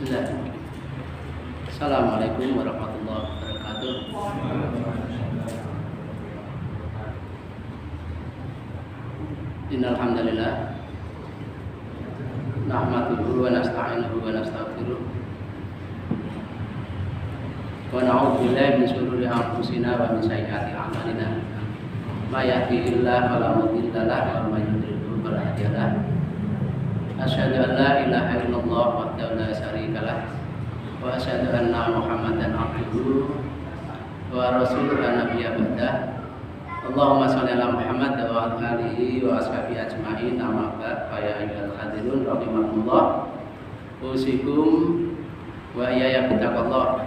Bismillah. Assalamualaikum warahmatullahi wabarakatuh. Innal hamdalillah nahmaduhu wa nasta'inuhu wa nastaghfiruh wa na'udzu billahi min shururi anfusina wa min sayyiati a'malina. May yahdihillahu fala mudilla lahu wa may yudlil fala hadiya lahu. Asyhadu an la ilaha illallah wahdahu la syarika lah wa asyhadu anna Muhammadan abduhu wa rasuluhu la nabiyya ba'dah. Allahumma shalli ala Muhammad wa ala alihi wa ashabihi ajma'in. Amma ba'd, fa ya ayyuhal hadirun rahimakumullah. Usikum wa iyaya bittaqullah.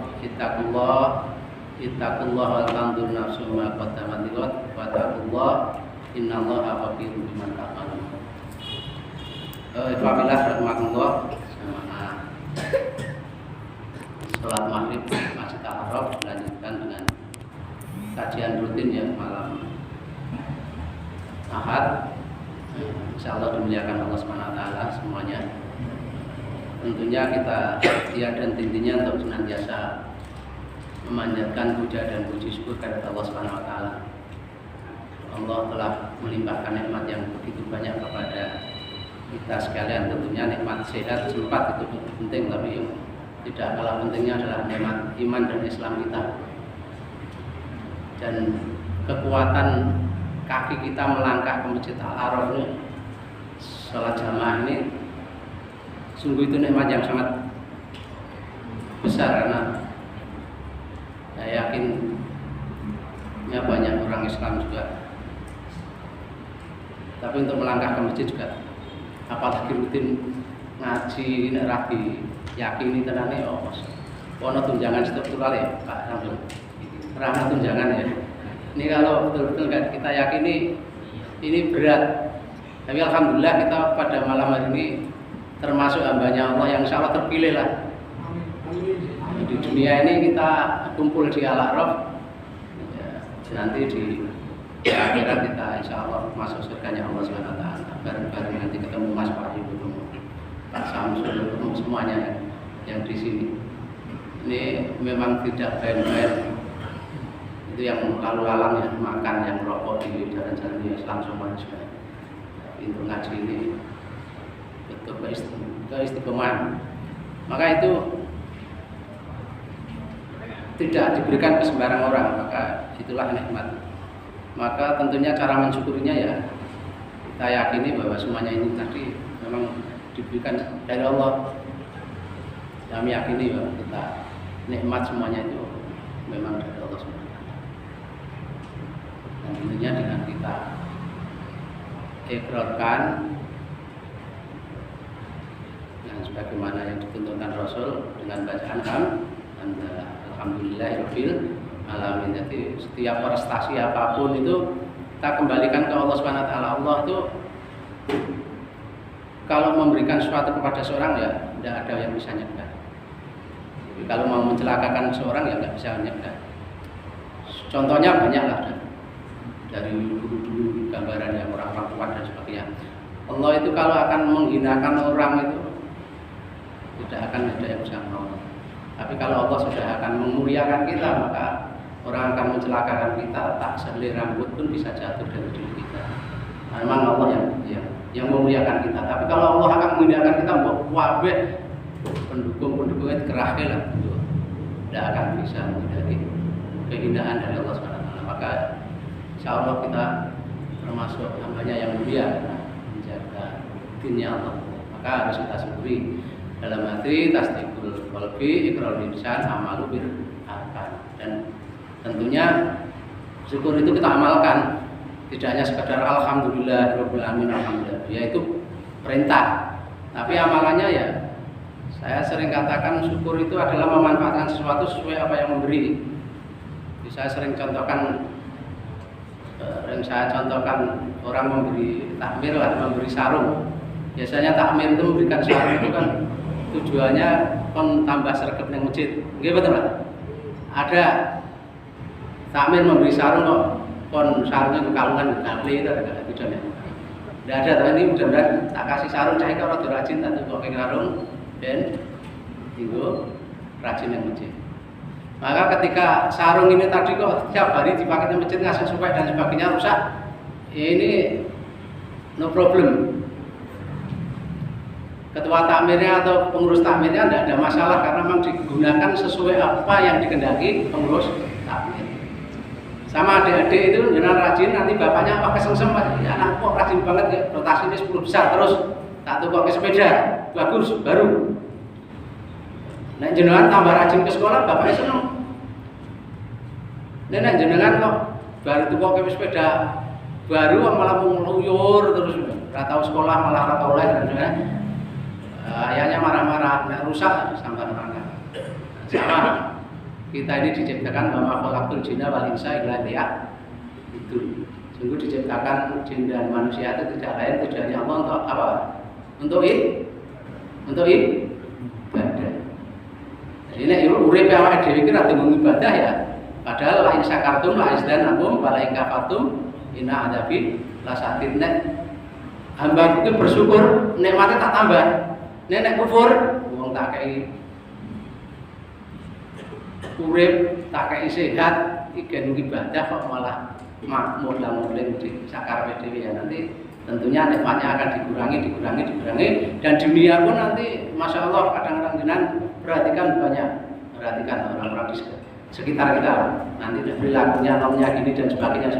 Ittaqullah wal tanzur nafsum ma qaddamat lighad wa taqullah innallaha khabirun biman ta'malun. Alhamdulillah, rahmatullah. Sholat maghrib Masjid Al-Araf dilanjutkan dengan kajian rutin ya malam Ahad. Insyaallah dimuliakan Allah Subhanahu wa taala semuanya. Tentunya kita dan intinya untuk senantiasa memanjatkan puja dan puji syukur kepada Allah Subhanahu wa taala. Allah telah melimpahkan nikmat yang begitu banyak kepada kita sekalian. Tentunya nikmat sehat sempat itu penting, tapi yang tidak kalah pentingnya adalah nikmat iman dan Islam kita. Dan kekuatan kaki kita melangkah ke Masjid Al-Araf ini, sholat jamaah ini, sungguh itu nikmat yang sangat besar, karena saya yakin ya banyak orang Islam juga, tapi untuk melangkah ke masjid juga, apalagi rutin ngaji ini rapi yakini tenane ono tunjangan struktural ya Pak Ramil, rahmat tunjangan ya. Ini kalau betul-betul kita yakini ini berat, tapi alhamdulillah kita pada malam hari ini termasuk hambanya Allah yang insya Allah terpilih lah. Di dunia ini kita kumpul di Al-Araf ya, nanti di akhirat kita insya Allah masuk surganya Allah SWT. Bareng-bareng nanti ketemu Mas Wahyu, ketemu Pak Samsul, ketemu semuanya yang di sini. Ini memang tidak main-main. Itu yang lalu lalang yang makan, yang merokok di jalan-jalan di Islam semuanya juga. Pintu ngaji ini betul keistiqomahan. Maka itu tidak diberikan ke sembarang orang, maka itulah nikmat. Maka tentunya cara mensyukurinya ya kita yakini bahwa semuanya ini tadi memang diberikan dari Allah. Kami yakini bahwa kita nikmat semuanya itu memang dari Allah SWT. Dan tentunya dengan kita ikrarkan yang sebagaimana yang dituntunkan Rasul dengan bacaan alhamdulillahirabbil alamin. Jadi setiap prestasi apapun itu kita kembalikan ke Allah Subhanahu wa taala. Allah itu kalau memberikan sesuatu kepada seorang ya tidak ada yang bisa nyegah. Jadi kalau mau mencelakakan seorang ya nggak bisa nyegah. Contohnya banyak lah dari dulu gambaran yang orang-orang kuat dan sebagainya. Allah itu kalau akan menghinakan orang itu tidak akan ada yang bisa menolong. Tapi kalau Allah sudah akan memuliakan kita, maka orang akan mencelakakan kita, tak sehelai rambut pun bisa jatuh dari diri kita. Nah, memang Allah yang memuliakan kita. Tapi kalau Allah akan memuliakan kita, wabeh pendukung-pendukungnya kerahnya lah, tidak akan bisa menghindari kehinaan dari Allah SWT. Maka insya Allah kita termasuk hambanya yang mulia menjaga dinnya Allah. Maka harus kita syukuri dalam hati, tasdikul qalbi, iqrarul lisan, amalu bil arkan. Dan tentunya syukur itu kita amalkan, tidak hanya sekedar alhamdulillah rabbil alamin, alhamdulillah, yaitu perintah. Tapi amalannya ya saya sering katakan syukur itu adalah memanfaatkan sesuatu sesuai apa yang memberi. Saya sering contohkan orang memberi takmir lah, memberi sarung. Biasanya takmir itu memberikan sarung itu kan tujuannya kon tambah sregep ning masjid. Nggih betul Pak? Ada takmir memberi sarung kok kon sarungnya kekalungan gakli itu ada tujuannya. Tidak ada, tapi ini mudah-mudahan tak kasih sarung cahaya kalau rajin tak tuh pakai sarung dan tinggal rajin yang masjid. Maka ketika sarung ini tadi kok tiap hari dipakai di masjid ngasih supaya dan sebagainya rusak, ya ini no problem. Ketua takmirnya atau pengurus takmirnya tidak ada masalah karena memang digunakan sesuai apa yang dikehendaki pengurus takmir. Sama adik-adik itu dengan rajin, nanti bapaknya wah kesengsem, ya anak kok rajin banget ya, rotasi ini 10 besar terus tak tukok ke sepeda, bagus, baru. Nek jenengan tambah rajin ke sekolah, bapaknya seneng. Nek jenengan kok baru tukok ke sepeda baru malah ngeluyur terus, nggak tahu sekolah malah nggak tahu les dan sebagainya. Ayahnya marah-marah, nggak rusak sampai neraka. Sama kita ini diciptakan bahwa khalaqtul jinna wal insa illa itu. Sungguh diciptakan jin dan manusia itu tidak lain tujuannya Allah untuk apa? Untuk ibadah. Jadi nek urip awake dhewe iki ra tunggu ibadah ya. Padahal la in syakartum la azdanakum wa la in kafartum inna adzabi lasatin. Nek hamba itu bersyukur nikmatnya tak tambah. Nek kufur wong tak kei urip tak kei sehat iki ibadah kok malah makmur lan di sakar dhewe ya, nanti tentunya nikmatnya akan dikurangi dan dunia pun nanti masya Allah kadang-kadang jenengan perhatikan orang-orang di sekitar kita nanti perilakunya nomnya gini dan sebagainya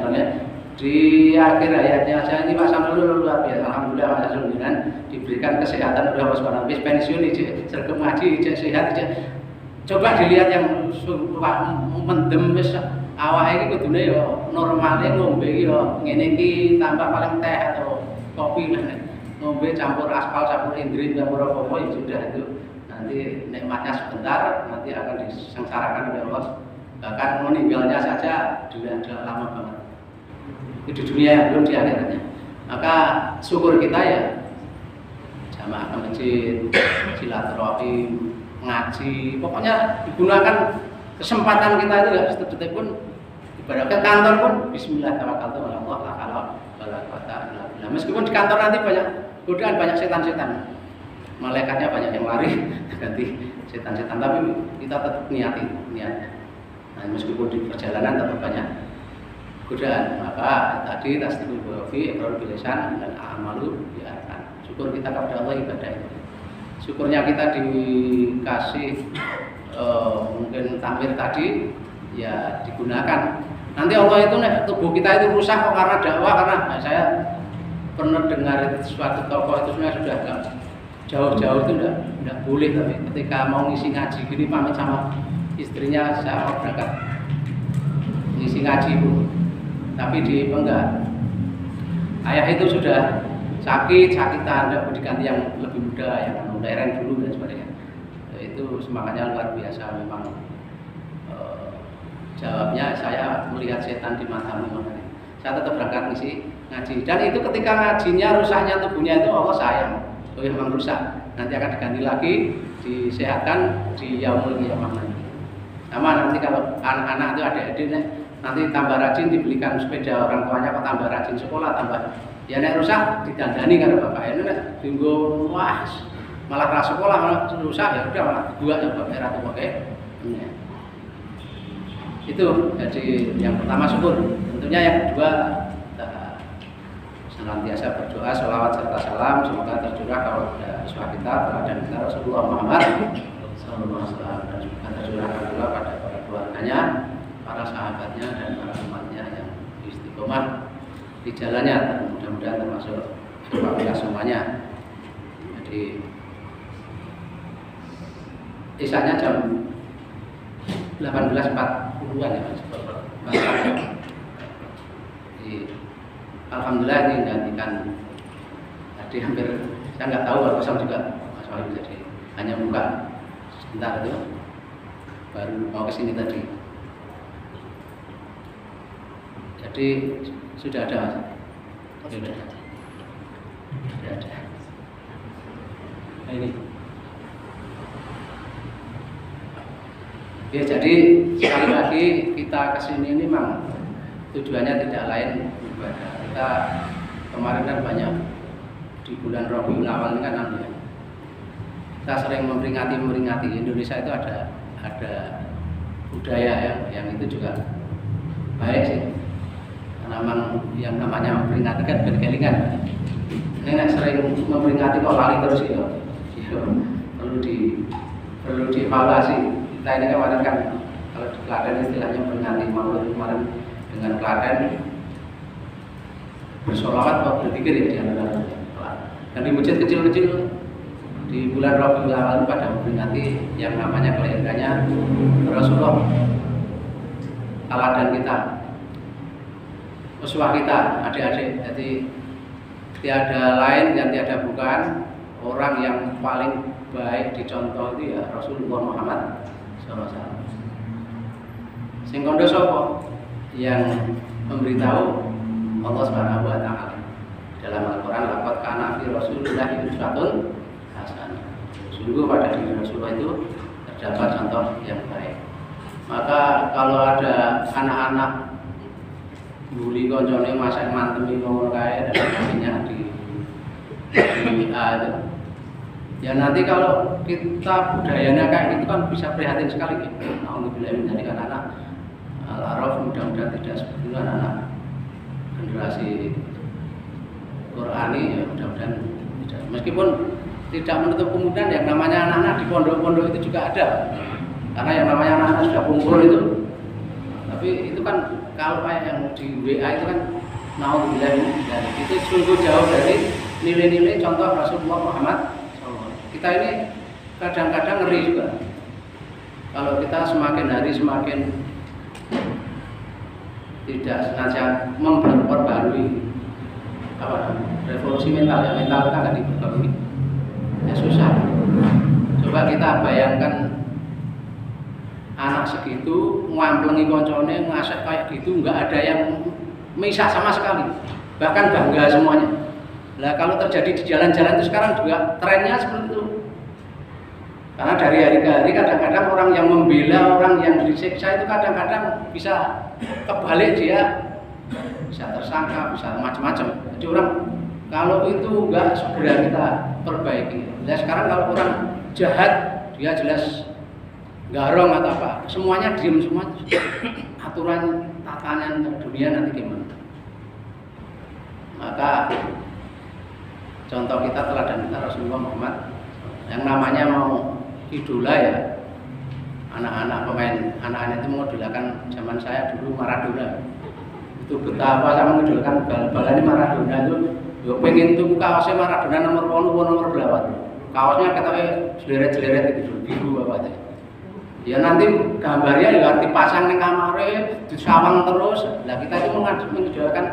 di akhir hayatnya saya ini Pak Samsul luar biasa, alhamdulillah Pak Samsul jenengan diberikan kesehatan oleh Allah Subhanahu wa taala, pensiun ijek sergem ngaji ijek sehat ijek. Coba dilihat yang mendem wis awake iki kudune ya normale ngombe iki ya ngene iki tambah paling teh atau kopi lah ngombe campur aspal campur indrin campur apa ya sudah itu nanti nikmatnya sebentar nanti akan disengsarakan oleh Allah, bahkan meninggalnya saja sudah lama banget di dunia yang belum di akhiratnya. Maka syukur kita ya jamaah ke masjid, silaturahim, ngaji, pokoknya digunakan kesempatan kita itu ya sedetik pun ibarat ke kantor pun bismillah tawakkaltu ala Allah la hawla wala quwata illa billah. Meskipun di kantor nanti banyak godaan, banyak setan-setan, malaikatnya banyak yang lari ganti setan-setan, tapi kita tetap niat. Nah, meskipun di perjalanan tetap banyak godaan, maka tadi tasdiqul fi iqrarul bilisan dan amalu biarkan. Syukur kita kepada Allah ibadah itu. Syukurnya kita dikasih mungkin takmir tadi ya digunakan. Nanti Allah itu tubuh kita itu rusak kok karena dakwah, karena saya pernah dengar suatu tokoh itu sebenarnya sudah agak jauh-jauh itu enggak boleh, tapi ketika mau ngisi ngaji gini pamit sama istrinya saya mau berangkat ngisi ngaji pun, tapi enggak. Ayah itu sudah sakitan, tidak mau diganti yang lebih muda, yang modern dulu dan sebagainya. Itu semangatnya luar biasa memang. Jawabnya saya melihat setan di matamu, saya tetap berangkat ngisi ngaji. Dan itu ketika ngajinya rusaknya tubuhnya itu Allah sayang, oh ya memang rusak, nanti akan diganti lagi, disehatkan di yaumul qiyamah nanti. Sama nanti kalau anak-anak itu adik-adik nanti tambah rajin dibelikan sepeda orang tuanya, kok tambah rajin sekolah tambah ya nek rusak didandani karo bapak ini nek dinggo wah malah kelas sekolah malah rusak ya udah malah dibuat ya bapak ratu pakai. Itu jadi yang pertama syukur. Tentunya yang kedua kita senantiasa berdoa sholawat serta salam semoga tercurah kepada uswah kita teladan kita Rasulullah Muhammad sallallahu alaihi wasallam, dan semoga tercurahkan pula pada para keluarganya, para sahabatnya dan para umatnya yang istiqomah di jalannya, dan mudah-mudahan termasuk kita semuanya. Jadi isanya jam 18.40-an ya Mas. Alhamdulillah ini menggantikan tadi hampir saya nggak tahu kalau kosong juga Mas Wahyu, jadi hanya buka sebentar itu baru mau kesini tadi. Jadi sudah ada Mas. Sudah ada. Nah, ini. Ya, jadi sekali lagi kita kesini ini memang tujuannya tidak lain ibadah. Kita kemarin kan banyak di bulan Rabiul Awal ini kan ya, kita sering memperingati. Indonesia itu ada budaya yang itu juga baik sih. Karena memang yang namanya memperingati kan berkelingan. Ini sering memperingati kok lali terus ya. Perlu dievaluasi. Kita ini kemarin kan kalau di Klaten istilahnya memperingati Maulid kemarin dengan Klaten bersolawat atau berzikir ya di antara. Dan di masjid kecil-kecil di bulan Rabiul Awal pada memperingati yang namanya kelahirannya Rasulullah, teladan kita, uswah kita, adik-adik. Jadi tiada lain dan tiada bukan orang yang paling baik dicontoh itu ya Rasulullah Muhammad SAW. Sing kondo sapa? Yang memberitahu Allah Subhanahu wa taala dalam Al-Qur'an, laqad kana fi Rasulillah uswatun hasanah. Sungguh pada diri Rasulullah itu terdapat contoh yang baik. Maka kalau ada anak-anak bully koncone masak mantemi ngono kae dan sebagainya di ya nanti kalau kita budayanya kayak gitu kan bisa prihatin sekali gitu. Alhamdulillah menjadi anak-anak Al-Araf mudah-mudahan tidak seperti itu, anak generasi Qur'ani ya mudah-mudahan tidak. Meskipun tidak menutup kemungkinan yang namanya anak-anak di pondok-pondok itu juga ada. Karena yang namanya anak-anak sudah kumpul itu. Tapi itu kan kalau kayak yang di WA itu kan naudzubillah itu sungguh jauh dari nilai-nilai contoh Rasulullah Muhammad SAW. Kita ini kadang-kadang ngeri juga. Kalau kita semakin hari semakin tidak sengaja memperbarui revolusi mental ya, mental kita nggak diperbarui ya susah. Coba kita bayangkan anak segitu ngamplengi koncone ngasek kayak gitu, nggak ada yang misah sama sekali, bahkan bangga semuanya. Nah kalau terjadi di jalan-jalan itu sekarang juga trennya seperti itu. Karena dari hari ke hari kadang-kadang orang yang membela orang yang disiksa itu kadang-kadang bisa kebalik, dia bisa tersangka, bisa macam-macam. Jadi orang kalau itu enggak segera kita perbaiki. Nah sekarang kalau orang jahat dia jelas garong atau apa, semuanya diem semua. Aturan tatanan dunia nanti gimana? Maka contoh kita teladan kita Rasulullah Muhammad. Yang namanya mau idola ya, anak-anak pemain, anak-anak itu mengidolakan zaman saya dulu Maradona. Itu betapa sama mengidolakan bal-balan Maradona itu. Yo pengen tuh kaosnya Maradona nomor 10 nomor berapa? Kaosnya katanya jeleret-jeleret itu biru apa teh. Ya nanti gambarnya ya dipasang di kamare, disawang terus. Nah kita itu mengidolakan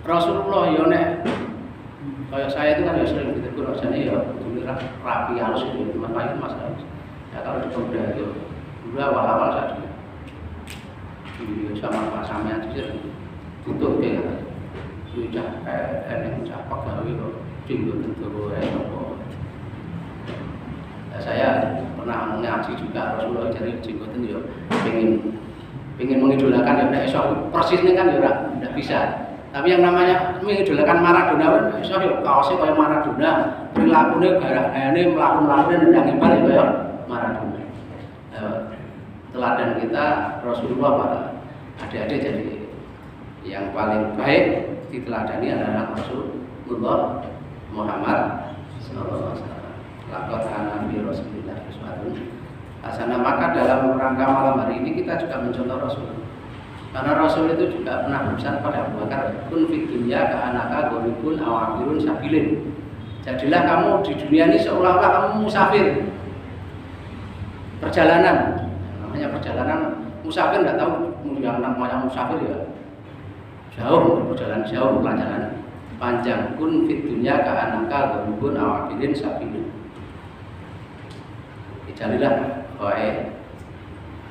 Rasulullah ya nek kayak saya itu kan ya sering ditegur rasanya ya rapi halus itu masalah itu masalah. Ya kalau di Pemuda itu dulu awal-awal saya sama Pak Samya itu tutup ya sudah kayak yang capek gawe kok tinggal tentu ya sopo. Saya pernah ngaji juga Rasulullah jadi jenggoten ya pengen mengidolakan ya nek iso persisnya kan ya enggak bisa. Tapi yang namanya mengidolakan Maradona kan iso yo kaosé kaya Maradona, prilakune garane mlaku-mlakune nendang bal kaya Maradona. Teladan kita Rasulullah para adik-adik jadi yang paling baik diteladani adalah Rasulullah Muhammad sallallahu alaihi wasallam. Laqad kana fi Rasulillah uswatun hasanah. Maka dalam rangka malam hari ini kita juga mencontoh Rasul. Karena Rasul itu juga pernah berpesan pada Abu Bakar, kun fid dunya ka'annaka gharibun aw abirun sabilin. Jadilah kamu di dunia ini seolah-olah kamu musafir. Perjalanan. Namanya perjalanan, musafir enggak tahu yang namanya musafir ya. Jauh perjalanan jauh perjalanan panjang. Kun fid dunya ka'annaka gharibun aw abirun sabilin. Jadilah wahai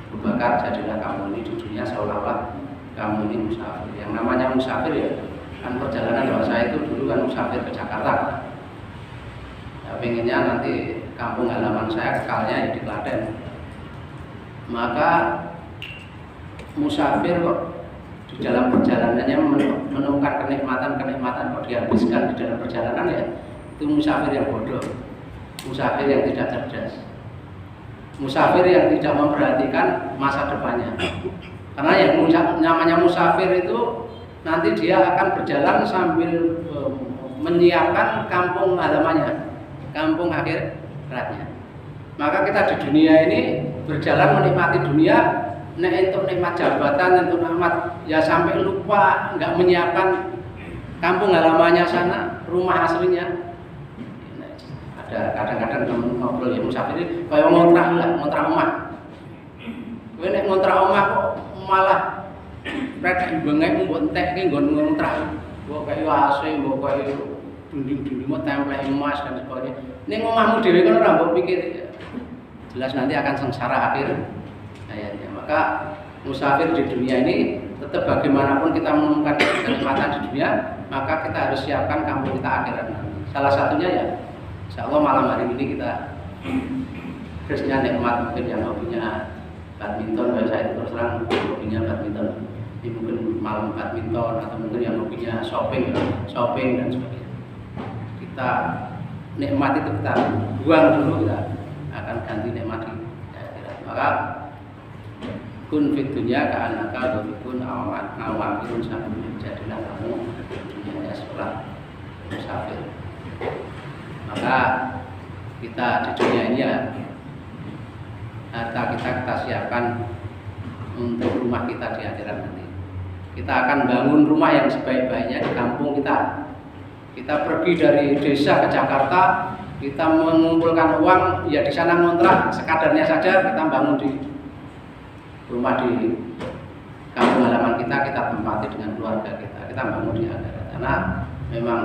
Abu Bakar, jadilah kamu ini di dunia seolah-olah kamu ini musafir. Yang namanya musafir ya kan perjalanan. Kalau saya itu dulu kan musafir ke Jakarta ya, pengennya nanti kampung halaman saya kekalnya ya di Klaten. Maka musafir kok di dalam perjalanannya menemukan kenikmatan kok dihabiskan di dalam perjalanan ya itu musafir yang bodoh. musafir yang tidak cerdas, musafir yang tidak memperhatikan masa depannya. Karena yang namanya musafir itu nanti dia akan berjalan sambil menyiapkan kampung halamannya, kampung akhiratnya. Maka kita di dunia ini berjalan menikmati dunia, untuk nikmat jabatan, untuk nikmat ya sampai lupa nggak menyiapkan kampung halamannya sana, rumah aslinya. Ada kadang-kadang temen ngobrol ya musafir kayak ngontrak omah. Kowe nek ngontrak omah kok malah rek bengek mbok entek ki nggon ngontrak. Mbok kaya AC, mbok kaya dinding-dinding templek emas dan sebagainya. Ning omahmu dhewe kan ora mbok pikir. Jelas nanti akan sengsara akhir hayatnya. Maka musafir di dunia ini tetap bagaimanapun kita menemukan kenikmatan di dunia, maka kita harus siapkan kampung kita akhirat nanti. Salah satunya ya, insya Allah malam hari ini kita terusnya nikmat mungkin yang hobinya badminton, saya terus terang hobinya badminton. Ini mungkin malam badminton atau mungkin yang hobinya shopping dan sebagainya. Kita nikmat itu kita buang dulu, kita akan ganti nikmat di akhirat. Maka kun fit dunya ka'annaka kun awamilun sambil jadilah kamu dunia sekolah musafir. Maka kita di dunia ini ya harta kita siapkan untuk rumah kita di akhirat nanti. Kita akan bangun rumah yang sebaik-baiknya di kampung kita. Kita pergi dari desa ke Jakarta, kita mengumpulkan uang, ya di sana ngontrak sekadarnya saja, kita bangun di rumah di kampung halaman kita tempati dengan keluarga kita bangun di akhirat. Karena memang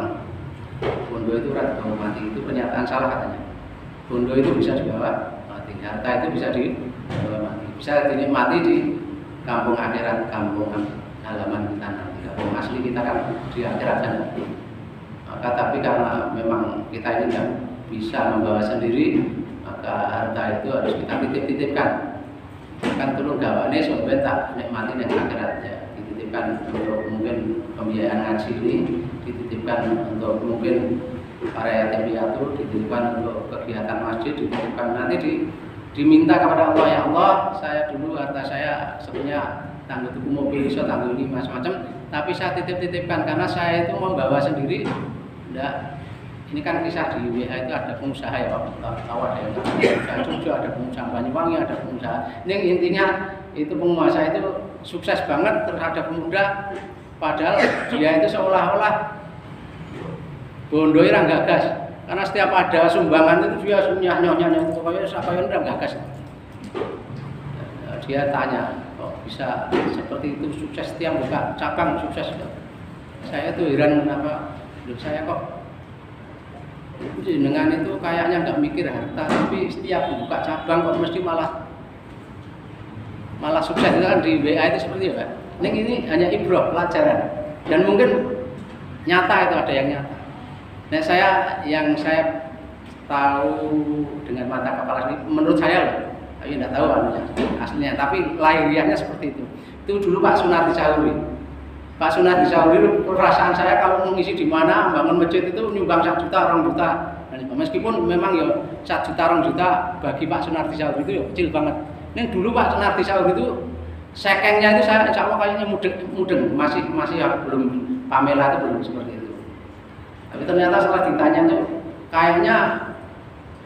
bondo itu rada mati, itu pernyataan salah katanya. Bondo itu bisa dibawa mati, harta itu bisa dibawa mati, bisa dinikmati di kampung akhirat, kampung halaman kita nanti, kampung asli kita kan di akhirat sana. Maka tapi karena memang kita ini nggak bisa membawa sendiri, maka harta itu harus kita titip-titipkan. Kan tulung gawane sampai tak nikmati yang akhirat ya, dititipkan untuk mungkin pembiayaan ngaji ini, dititipkan untuk mungkin para yatim piatu, dititipkan untuk kegiatan masjid, dititipkan nanti diminta kepada Allah, ya Allah, saya dulu harta saya sebenarnya tangguh tuku mobil iso tangguh ini macam-macam, tapi saya titip-titipkan karena saya itu membawa sendiri. Enggak, ini kan kisah di WA itu ada pengusaha ya Pak, tahu ada yang pengusaha Jogja, ada pengusaha Banyuwangi, ada pengusaha. Ini intinya itu pengusaha itu sukses banget terhadap pemuda, padahal dia itu seolah-olah bondoi orang gagas. Karena setiap ada sumbangan itu dia nyonya-nyonya itu pokoknya siapa yang orang gagas. Dia tanya, kok bisa seperti itu sukses setiap buka cabang sukses? Saya tuh heran kenapa. Saya kok dengan itu kayaknya nggak mikir harta, tapi setiap buka cabang kok mesti malah sukses. Itu kan di WA itu seperti itu Pak. Ini hanya ibrah, pelajaran, dan mungkin nyata itu ada yang nyata. Nah yang saya tahu dengan mata kepala ini, menurut saya loh, tapi nggak tahu aslinya, tapi lahiriahnya seperti itu. Itu dulu Pak Sunardi Sahuri. Pak Sunardi Sahuri, perasaan saya kalau mengisi di mana bangun masjid itu nyumbang 1 juta, 2 juta. Meskipun memang ya 1 juta, 2 juta bagi Pak Sunardi Sahuri itu ya kecil banget. Ini dulu Pak Sunardi Sahuri itu sekengnya itu saya insya Allah kayaknya mudeng, masih ya, belum Pamela itu belum seperti itu. Tapi ternyata setelah ditanya tuh kayaknya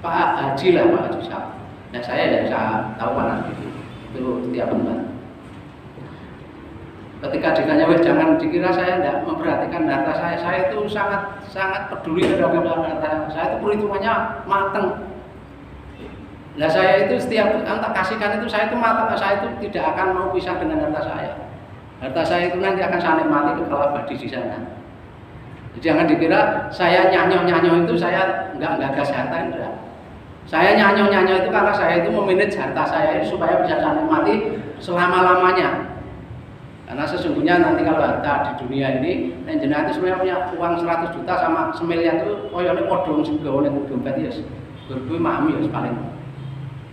Pak Haji lah, Pak Haji Sahab. Nah saya ya bisa tahu mana itu setiap bulan. Ketika ditanya, jangan dikira saya tidak memperhatikan harta saya itu sangat peduli terhadap harta saya, itu perhitungannya mateng. Nah saya itu setiap antar kasihkan itu saya itu mateng, saya itu tidak akan mau pisah dengan harta saya. Harta saya itu nanti akan saya nikmati kekal abadi di sana. Jangan dikira saya nyanyo itu saya nggak gagas harta, enggak. Saya nyanyo itu karena saya itu memanage harta saya itu supaya bisa saya nikmati selama-lamanya. Karena sesungguhnya nanti kalau harta di dunia ini, jenengan itu sebenarnya punya uang 100 juta sama semiliar itu koyone podong sing gawane dompet ya. Berkuwi mami ya paling.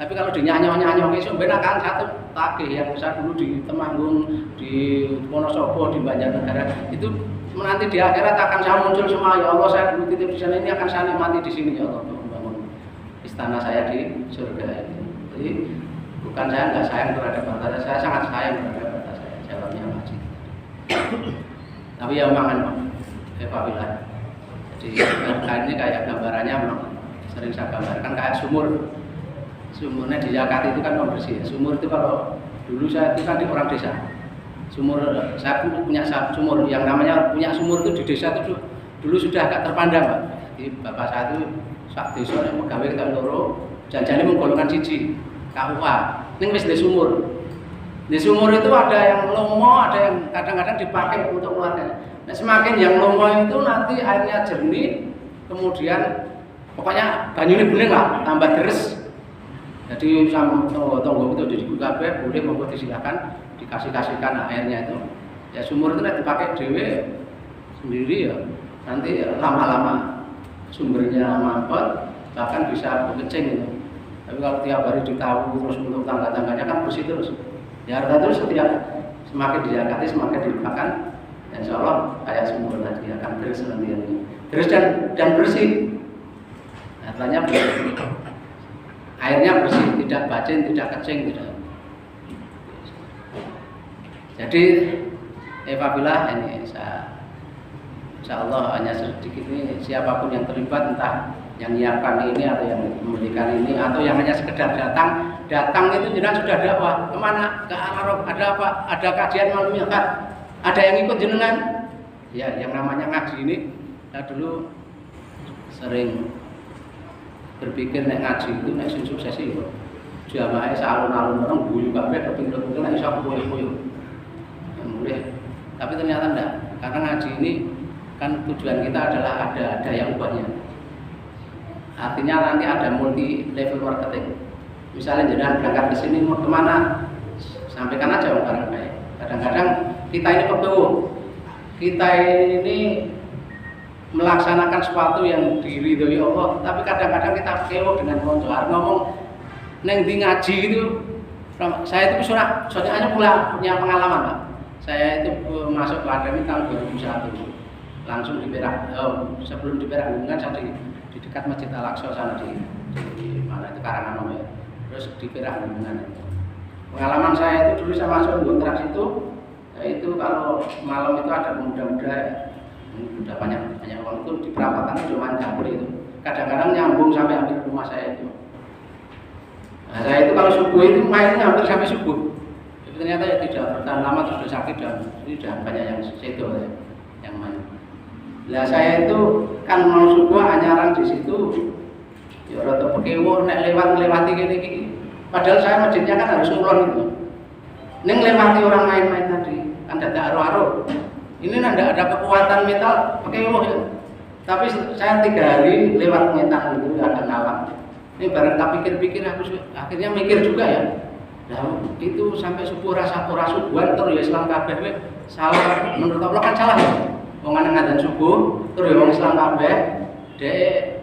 Tapi kalau dinyanyo-nyanyo iso ben akan satu tagih yang saya dulu di Temanggung, di Wonosobo, di Banjarnegara itu nanti di akhirat akan saya muncul semua, ya Allah saya dulu titip di sana, ini akan saya nikmati di sini ya Allah, membangun istana saya di surga itu. Jadi bukan saya nggak sayang terhadap harta saya sangat sayang terhadap harta saya. Jawabnya masjid. Tapi ya memang Eva. Jadi ini kayak gambarannya memang sering saya gambarkan kayak sumur. Sumurnya di Jakarta itu kan bersih. Sumur itu kalau dulu saya itu kan di orang desa. Sumur saya punya sumur yang namanya punya sumur itu di desa itu dulu sudah agak terpandang, Pak. Jadi bapak saya itu sak desa yang pegawai kita loro janjane menggolongkan siji KUA. Ning wis di sumur. Di sumur itu ada yang lomo, ada yang kadang-kadang dipakai untuk keluarga. Nah, semakin yang lomo itu nanti airnya jernih, kemudian pokoknya banyune bening lah, tambah deres. Jadi sama tonggo itu dibuka kabeh, boleh monggo disilakan dikasihkan airnya itu. Ya sumur itu dipakai dhewe sendiri ya. Nanti lama-lama sumbernya mampet, bahkan bisa berkecing gitu. Tapi kalau tiap hari ditahu terus untuk tangga-tangganya kan bersih terus. Ya harta terus setiap semakin diangkati semakin dilupakan. Insya Allah kayak sumur tadi akan terus nanti terus dan bersih. Artinya bersih. Airnya bersih, tidak bacin, tidak kecing, tidak. Jadi apabila ini insya Allah hanya sedikit ini siapapun yang terlibat entah yang menyiapkan ini atau yang memberikan ini atau yang hanya sekedar datang itu jenengan sudah dakwah kemana ke Arab ada apa ada kajian malam kan ada yang ikut jenengan ya yang namanya ngaji ini saya dulu sering berpikir nek ngaji itu nek sing sukses itu jamaah alun-alun orang guyu kabeh kepinter-pinter nek iso koyo-koyo boleh tapi ternyata enggak karena ngaji ini kan tujuan kita adalah ada daya ubahnya. Artinya nanti ada multi level marketing. Misalnya jangan berangkat ke sini mau kemana, sampaikan aja barang baik. Kadang-kadang kita ini pekewo, kita ini melaksanakan sesuatu yang diridhoi Allah, tapi kadang-kadang kita pekewo dengan koncoan ngomong neng di ngaji itu. Saya itu soalnya punya pengalaman, Pak. Saya itu masuk ke akademi tahun 2001. Langsung di Perak, sebelum di Perak kan saya di dekat Masjid Al-Aqsa sana di mana itu Karanganom ya. Terus di Perak kan. Pengalaman saya itu dulu saya masuk kontrak situ, itu kalau malam itu ada pemuda-pemuda, udah banyak orang itu di perapatan cuma campur itu. Kadang-kadang nyambung sampai hampir rumah saya itu. Nah, saya itu kalau subuh itu mainnya hampir sampai subuh. Tapi ternyata ya tidak bertahan lama terus sudah sakit dan ini sudah banyak yang situ yang main. Lah saya itu kan mau subuh anyaran di situ. Ya rada pekewo nek lewati kene iki. Padahal saya masjidnya kan harus ngulon gitu. Ning lewati orang main-main tadi, kan ada aro-aro. Ini ndak ada kekuatan mental pekewo ya. Tapi saya 3 hari lewat ngetan gitu ada ngalam. Ini bareng tak pikir-pikir aku akhirnya mikir juga ya. Nah, itu sampai subuh rasa subuhan terus ya Islam kabeh salah menurut Allah kan salah ya. Wong nang ngadzan subuh, terus wong Islam kabeh, dhek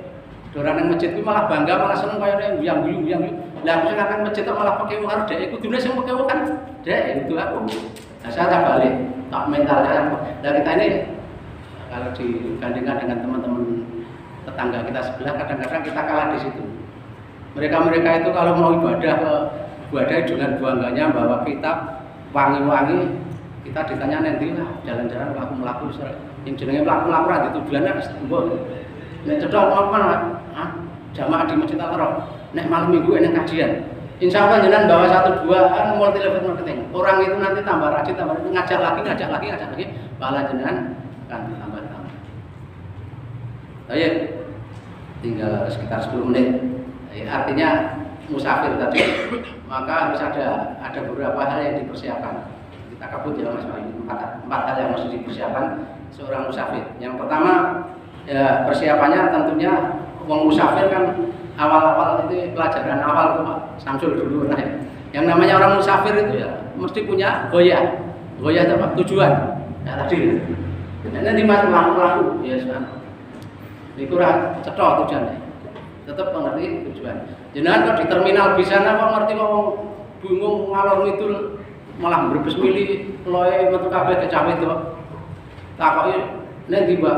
doran nang masjid ku malah bangga, malah seneng kaya nek guyang-guyang. Lah aku sing nang masjid kok malah pekewo karo dhek iku dune sing pekewo kan dhek itu aku. Nah, saya tak balik, tak mentalnya. Nah, kita ini kalau dibandingkan dengan teman-teman tetangga kita sebelah, kadang-kadang kita kalah di situ. Mereka itu kalau mau ibadah dengan bangganya bawa kitab wangi-wangi, kita ditanya nanti lah jalan-jalan melaku yang jenenge melaku ra tujuannya wis tembok. Nek cedhak apa jamaah di Masjid Al-Haram nek malam minggu enek kajian. Insya Allah jenengan bawa 1-2 multi level marketing. Orang itu nanti tambah rajin, ngajak lagi, pahala jenengan kan tambah. Ayo tinggal sekitar 10 menit. Artinya musafir tadi, maka harus ada beberapa hal yang dipersiapkan. Kita kabut ya Mas Bayu, 4 hal yang harus dipersiapkan seorang musafir. Yang pertama ya persiapannya tentunya wong musafir kan awal-awal itu pelajaran awal tuh Pak Samsul dulu nah, ya. Yang namanya orang musafir itu ya mesti punya goyah itu Pak tujuan. Ya tadi. Nanti Mas laku ya sudah. Niku ra cetha tujuannya. Tetap mengerti tujuan. Jenengan kok di terminal bisa kok ngerti kok bingung ngalor ngidul malah brebes milih loe metu kabeh kecawe to. Takoki nek tiba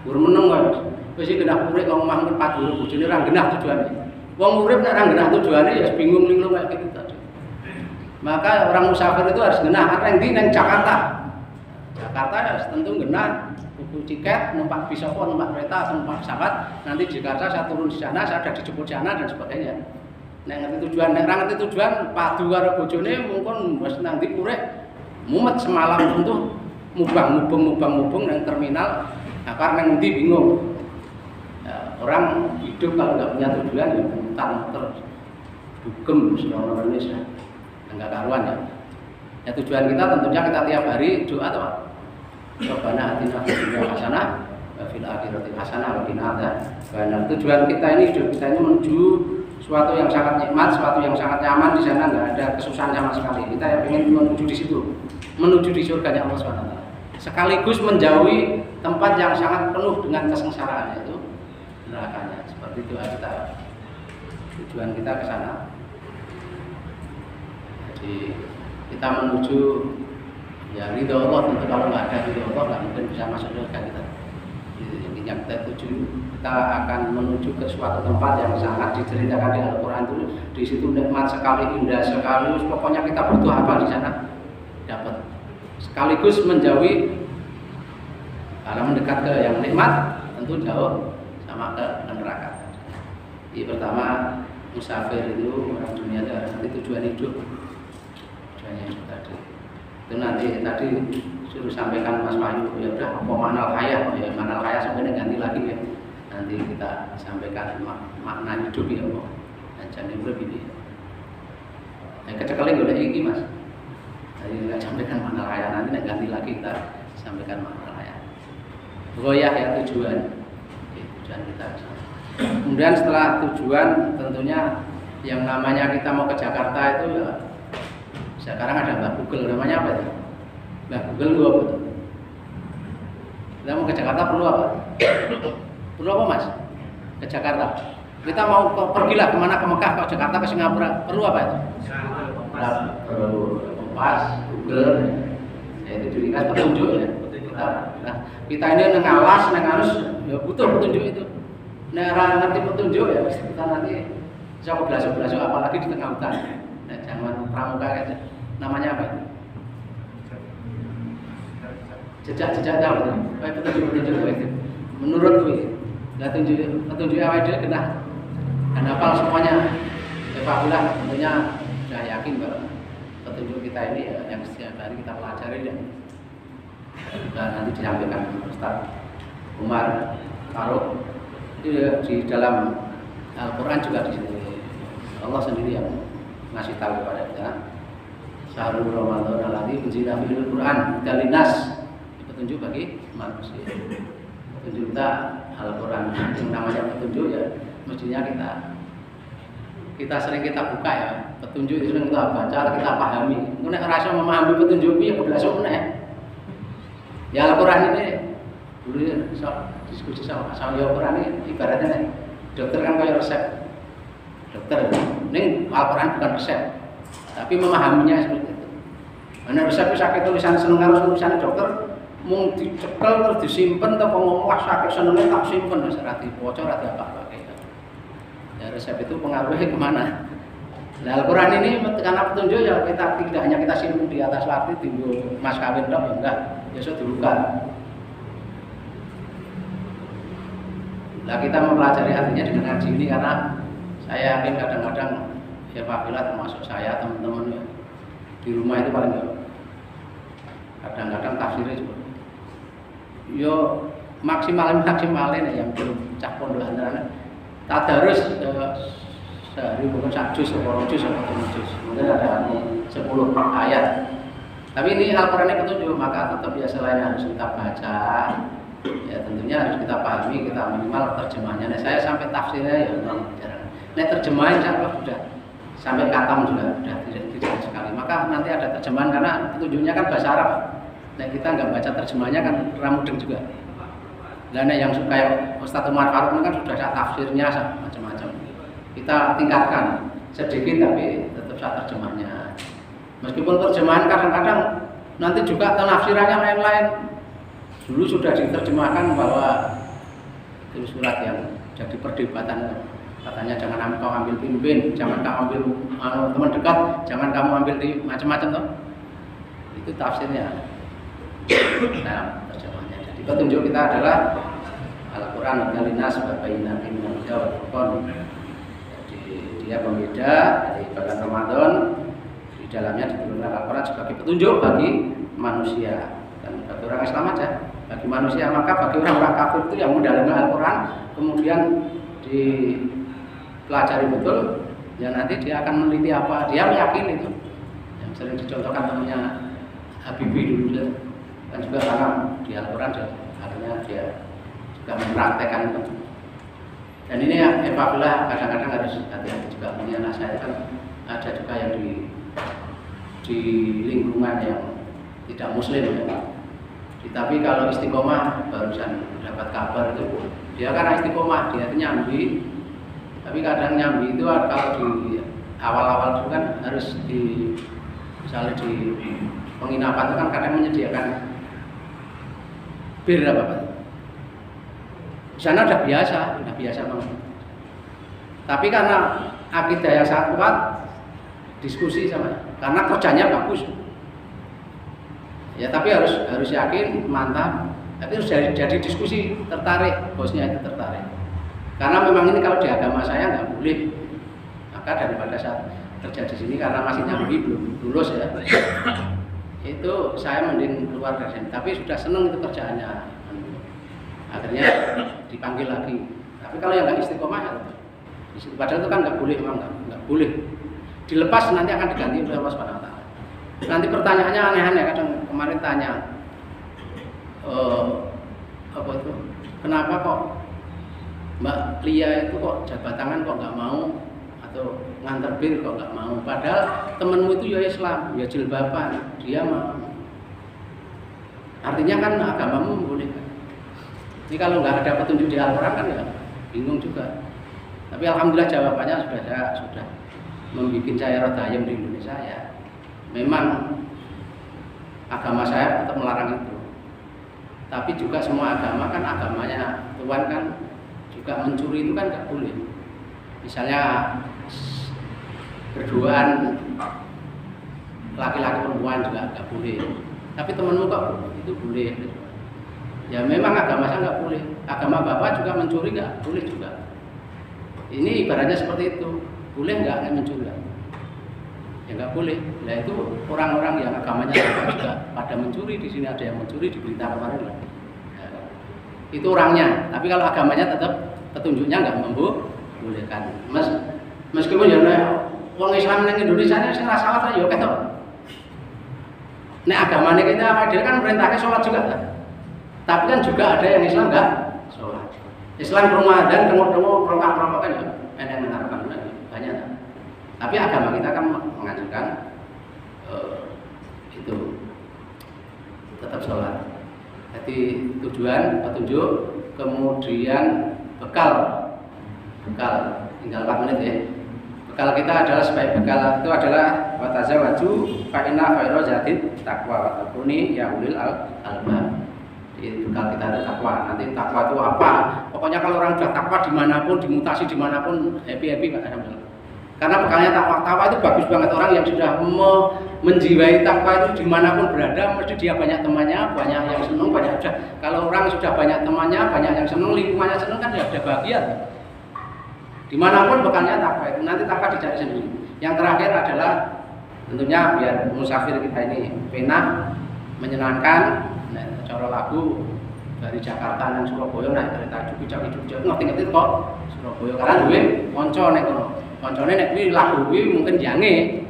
gur meneng kok. Wis iki genah urip kok omah 4 bojone ra genah tujuane. Wong urip nek ora ngenah tujuane ya bingung linglung kayak gitu tadi. Maka orang musafir itu harus ngenah areng ndi nang Jakarta. Jakarta ya tentu ngenah buku tiket, numpak bis apa, numpak kereta atau numpak pesawat. Nanti di Jakarta saya turun di sana, saya ada dijemput di sana dan sebagainya. Nek ngerti tujuan, nek ora ngerti tujuan padu karo bojone mungkin wis nang ndi urip mumet semalam untuk mubang nang terminal. Nah, karena ngendi bingung. Ya, orang hidup kalau nggak punya tujuan ya muter dugem seluruh Indonesia. Enggak karuan ya. Ya tujuan kita tentunya kita tiap hari doa tuh. Rabbana atina fid dunya hasanah wa fil akhirati hasanah wa qina adzabannar. Tujuan kita ini hidup kita ini menuju suatu yang sangat nikmat, suatu yang sangat nyaman. Di sana nggak ada kesusahan sama sekali. Kita ingin menuju di situ, menuju di surganya Allah SWT. Sekaligus menjauhi tempat yang sangat penuh dengan kesengsaraan, yaitu nerakanya. Seperti itu kita tujuan kita ke sana. Jadi kita menuju ya ridho Allah. Tentu kalau nggak ada ridho Allah nggak mungkin bisa masuk surga kita. Intinya kita tuju, kita akan menuju ke suatu tempat yang sangat diceritakan di Al-Quran itu. Di situ nikmat sekali, indah sekali. Pokoknya kita butuh apa di sana dapat. Sekaligus menjauhi, karena mendekat ke yang nikmat tentu jauh sama ke neraka. Jadi pertama musafir itu orang dunia nanti tujuan hidup, tujuannya itu tadi. Itu nanti tadi suruh sampaikan Mas Wahyu, ya udah apa manal kaya, ya manal kaya sebenarnya ganti lagi ya. Nanti kita sampaikan makna hidup ya Allah. Dan jadi berbeda. Yang kecekelin udah iki Mas. Jadi kita sampaikan makna kaya, nanti ganti lagi kita sampaikan makna kaya. Goyah ya tujuan, tujuan kita. Kemudian setelah tujuan tentunya yang namanya kita mau ke Jakarta itu ya. Sekarang ada Mbak Google, namanya apa itu? Mbak Google itu apa itu? Kita mau ke Jakarta perlu apa? Perlu apa Mas? Ke Jakarta. Kita mau pergilah kemana, ke Mekah, ke Jakarta, ke Singapura, perlu apa itu? Perlu kompas, Google, ya itu dikasih petunjuk ya. Kita ini nengalas, nengalus, ya butuh petunjuk itu. Nah, ngerti petunjuk ya, kita nanti bisa belasuk-belasuk apalagi di tengah hutan. Nah, jangan pramuka aja. Namanya apa itu? Jejak-jejak jauh. Kayak petunjuk-petunjuk itu. Menurut gue, nggak petunjuk awal dia kena. Dan hafal semuanya. Alhamdulillah tentunya sudah yakin bahwa petunjuk kita ini ya, yang setiap hari kita pelajari dan nanti disampaikan Ustaz Umar Faruk itu ya, di dalam Al-Quran juga di sini Allah sendiri yang ngasih tahu kepada kita. Syahrul Ramadan alladzi unzila fihil Qur'an dalinas, petunjuk bagi manusia. Petunjuk kita Al-Quran yang namanya petunjuk ya mestinya kita sering kita buka ya petunjuk itu sering kita baca, kita pahami. Nek rasa memahami petunjuk ya keblasok meneh. Ya Al-Quran ini dulu diskusi sama Al-Quran ini ibaratnya nih, dokter kan kayak resep. Dokter, ini Al-Quran bukan resep, tapi memahaminya seperti itu. Mana resep sakit tulisan seneng harus tulisan dokter, mung dicekel terus disimpan atau ngomong sakit senengnya tak simpen, ora dibocor ora apa-apa. Ya resep itu pengaruhnya kemana? Nah Al-Quran ini karena petunjuk ya kita tidak hanya kita simpan di atas latih tinggal mas kawin dok ya enggak, ya sudah dibuka. Nah kita mempelajari artinya dengan ngaji ini karena saya yakin kadang-kadang ya Pak Bila termasuk saya teman-teman ya, di rumah itu paling enggak kadang-kadang tafsirnya juga yo maksimalin yang belum cak pondokan tadarus sehari mungkin 1 juz atau 2 juz atau 3 juz mungkin ada 10 ayat, tapi ini Al-Quran ini petunjuk maka tetap ya selain harus kita baca ya tentunya harus kita pahami, kita minimal terjemahnya. Nah saya sampai tafsirnya ya jarang. Nah terjemahan saya sudah sampai katam juga sudah tidak sekali. Maka nanti ada terjemahan karena petunjuknya kan bahasa Arab. Nah kita nggak baca terjemahnya kan ramudeng juga. Dan yang suka Ustaz Umar Faruk kan sudah ada tafsirnya macam-macam. Kita tingkatkan sedikit tapi tetap saya terjemahnya. Meskipun terjemahan kadang-kadang nanti juga penafsirannya lain-lain. Dulu sudah diterjemahkan bahwa itu surat yang jadi perdebatan Katanya jangan kau ambil pimpin, jangan kau ambil teman dekat, jangan kamu ambil di macam-macam toh. Itu tafsirnya. Nah, terjemahannya. Jadi petunjuk kita adalah Al-Quran Al-Linas Babayina Minal Huda wal Furqan. Jadi dia pembeda dari bulan Ramadan. Di dalamnya diturunkan Al-Quran sebagai petunjuk bagi manusia dan bagi orang Islam aja, bagi manusia. Maka bagi orang-orang kafir itu yang mendalami Al-Quran kemudian dipelajari betul, ya nanti dia akan meneliti apa, dia meyakini itu. Yang sering dicontohkan temannya Habibie dulu kan juga karena di Al-Quran akhirnya dia juga mempraktekkan itu. Dan ini ya Epafillah kadang-kadang harus hati-hati juga. Punya anak saya kan ada juga yang di lingkungan yang tidak muslim ya. Tapi kalau istiqomah, barusan dapat kabar itu dia kan istiqomah, dia itu nyambi. Tapi kadang nyambi itu kalau di awal-awal itu kan harus misalnya di penginapan itu kan kadang menyediakan bir apa Pak? Di sana udah biasa banget. Tapi karena akidah yang sangat kuat, diskusi sama, karena kerjanya bagus. Ya tapi harus yakin, mantap. Tapi harus jadi diskusi, tertarik, bosnya itu tertarik. Karena memang ini kalau di agama saya nggak boleh. Maka daripada saat kerja di sini karena masih nyambi belum lulus ya. Itu saya mending keluar dari sini. Tapi sudah seneng itu kerjaannya. Akhirnya dipanggil lagi. Tapi kalau yang nggak istiqomah ya, padahal itu kan nggak boleh, memang nggak boleh. Dilepas nanti akan diganti oleh Allah Subhanahu Wa Taala. Nanti pertanyaannya aneh-aneh. Kadang kemarin tanya, apa itu? Kenapa kok Mbak Lia itu kok jabat tangan kok nggak mau, atau nganter bir kok nggak mau? Padahal temenmu itu ya Islam, ya jilbaban, dia mau. Artinya kan agamamu membolehkan. Ini kalau nggak ada petunjuk di Al-Quran kan ya bingung juga. Tapi alhamdulillah jawabannya sudah membuat saya rada ayam di Indonesia ya. Memang agama saya tetap melarang itu. Tapi juga semua agama kan agamanya Tuhan kan juga mencuri itu kan nggak boleh. Misalnya berduaan laki-laki perempuan juga nggak boleh. Tapi temanmu kok itu boleh. Ya memang agama saya nggak boleh. Agama bapak juga mencuri nggak boleh juga. Ini ibaratnya seperti itu. Boleh nggak mencuri? Ya nggak boleh. Nah itu orang-orang yang agamanya juga pada mencuri, di sini ada yang mencuri di berita kemarin lah. Ya, itu orangnya. Tapi kalau agamanya tetap petunjuknya nggak membolehkan. Meskipun ya orang Islam di Indonesia ini saya salah lah ya ketok. Nek agamanya kita apa dia kan perintahnya sholat juga kan. Tapi kan juga ada yang Islam nggak sholat. Islam Ramadan tengok-tengok perongkak-perongkak kan ya ada yang menaruhkan banyak. Tapi agama kita kan mengajarkan itu tetap sholat. Jadi tujuan, petunjuk, kemudian bekal tinggal 4 menit ya. Bekal kita adalah sebaik bekal itu adalah watazawaju fa inna khairu zadid taqwa wa taquni ya ulil albab. Bekal kita ada takwa. Nanti takwa itu apa? Pokoknya kalau orang sudah takwa dimanapun, dimutasi dimanapun, happy Pak. Karena bekalnya takwa itu bagus banget. Orang yang sudah menjiwai takwa itu dimanapun berada, mesti dia banyak temannya, banyak yang senang, banyak sudah. Kalau orang sudah banyak temannya, banyak yang senang, lingkungannya senang kan dia sudah bahagia. Dimanapun bekalnya takwa itu. Nanti takwa dicari sendiri. Yang terakhir adalah tentunya biar musafir kita ini pena menyenangkan. Cara lagu dari Jakarta dan Surabaya naik kereta Jogja ngerti kok Surabaya karena duwe kanca nek kono. Kancane nek kuwi lagu kuwi mungkin jange.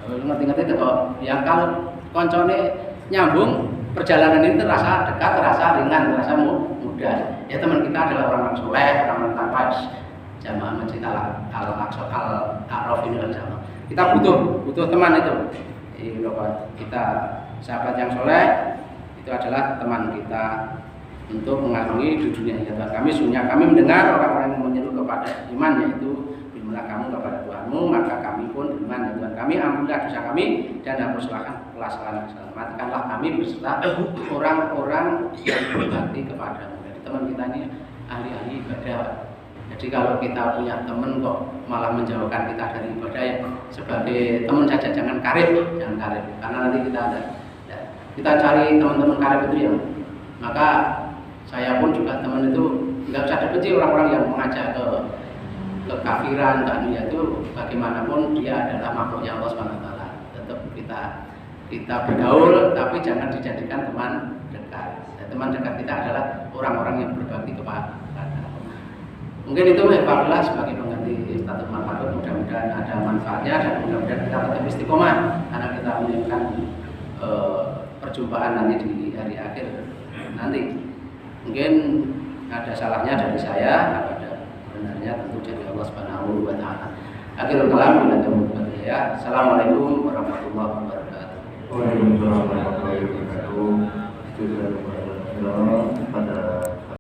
Ngerti kok. Ya kalau kancane nyambung perjalanan ini terasa dekat, terasa ringan, terasa mudah. Ya teman kita adalah orang soleh, orang takwa. Jamaah Masjid Al-Aqsa Al-A'raf ini jamaah. Kita butuh teman itu. Kita sahabat yang soleh itu adalah teman kita untuk mengarungi di dunia nyata. Kami mendengar orang-orang yang menyeru kepada iman, yaitu berimanlah kamu kepada Tuhanmu, maka kami pun beriman dengan Tuhan kami, ampunilah dosa kami dan hapuslah kesalahan kami. Matikanlah kami beserta orang-orang yang berbakti kepadamu. Jadi teman kita ini ahli-ahli ibadah. Jadi kalau kita punya teman kok malah menjauhkan kita dari ibadah, ya sebagai teman saja, jangan karib, karena nanti kita cari teman-teman karib itu ya. Maka saya pun juga teman itu nggak usah dibenci orang-orang yang mengajak ke kekafiran, dan itu bagaimanapun dia adalah makhluknya Allah SWT. Tetap kita bergaul, tapi jangan dijadikan teman dekat. Dan teman dekat kita adalah orang-orang yang berbakti kepada. Mungkin itu Pak sebagai pengganti Ustaz Marfadun, mudah-mudahan ada manfaatnya dan mudah-mudahan kita tetap istiqomah karena kita menyiapkan perjumpaan nanti di hari akhir nanti. Mungkin ada salahnya dari saya, ada benarnya tentu dari Allah Subhanahu wa taala. Akhirul kalam bila taufiq ya. Assalamualaikum warahmatullahi wabarakatuh. Waalaikumsalam warahmatullahi wabarakatuh. Pada